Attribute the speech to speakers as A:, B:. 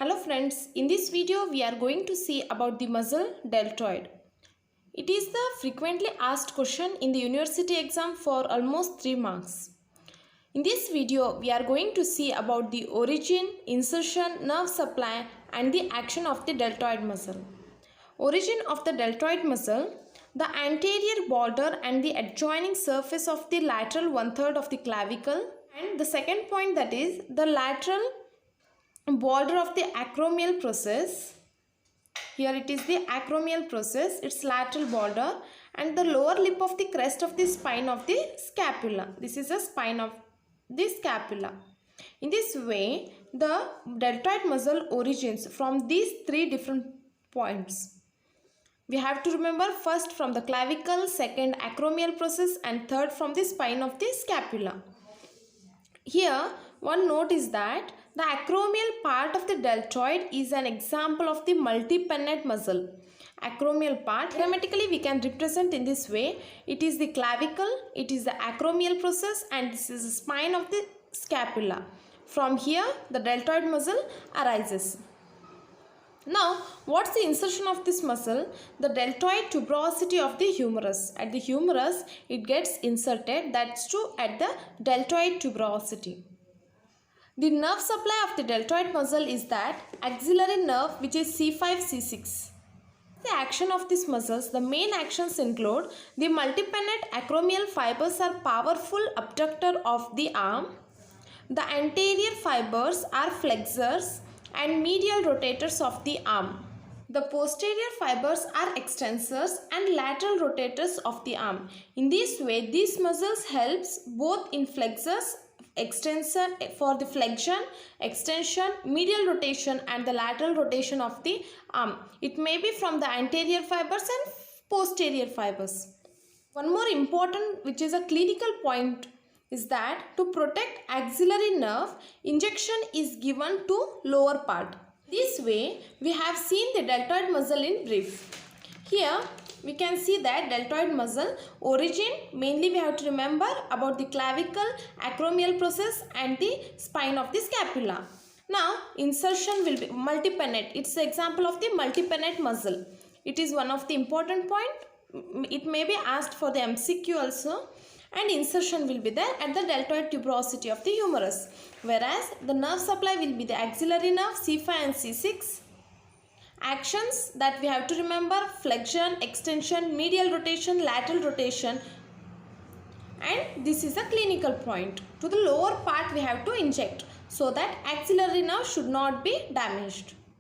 A: Hello friends, in this video we are going to see about the muscle deltoid. It is the frequently asked question in the university exam for almost 3 marks. In this video we are going to see about the origin, insertion, nerve supply and the action of the deltoid muscle. Origin of the deltoid muscle: the anterior border and the adjoining surface of the lateral 1/3 of the clavicle, and the second point, that is the lateral border of the acromial process. Here it is the acromial process, its lateral border, and the lower lip of the crest of the spine of the scapula. This is the spine of the scapula. In this way, the deltoid muscle origins from these three different points. We have to remember: first from the clavicle, second acromial process, and third from the spine of the scapula. Here one note is that the acromial part of the deltoid is an example of the multipennate muscle. Acromial part, grammatically we can represent in this way: it is the clavicle, it is the acromial process, and this is the spine of the scapula. From here the deltoid muscle arises. Now, what's the insertion of this muscle? The deltoid tuberosity of the humerus. At the humerus it gets inserted, that's true, at the deltoid tuberosity. The nerve supply of the deltoid muscle is that axillary nerve, which is C5, C6. The action of these muscles: the main actions include: the multipennate acromial fibers are powerful abductor of the arm, the anterior fibers are flexors and medial rotators of the arm, the posterior fibers are extensors and lateral rotators of the arm. In this way, these muscles helps both in flexors, extension for the flexion, extension, medial rotation and the lateral rotation of the arm. It may be from the anterior fibers and posterior fibers. One more important, which is a clinical point, is that to protect axillary nerve, injection is given to lower part. This way we have seen the deltoid muscle in brief. Here we can see that deltoid muscle origin, mainly we have to remember about the clavicle, acromial process and the spine of the scapula. Now insertion will be multipennate. It's the example of the multipennate muscle. It is one of the important point. It may be asked for the MCQ also. And insertion will be there at the deltoid tuberosity of the humerus, whereas the nerve supply will be the axillary nerve C5 and C6. Actions that we have to remember: flexion, extension, medial rotation, lateral rotation, and this is a clinical point. To the lower part we have to inject so that axillary nerve should not be damaged.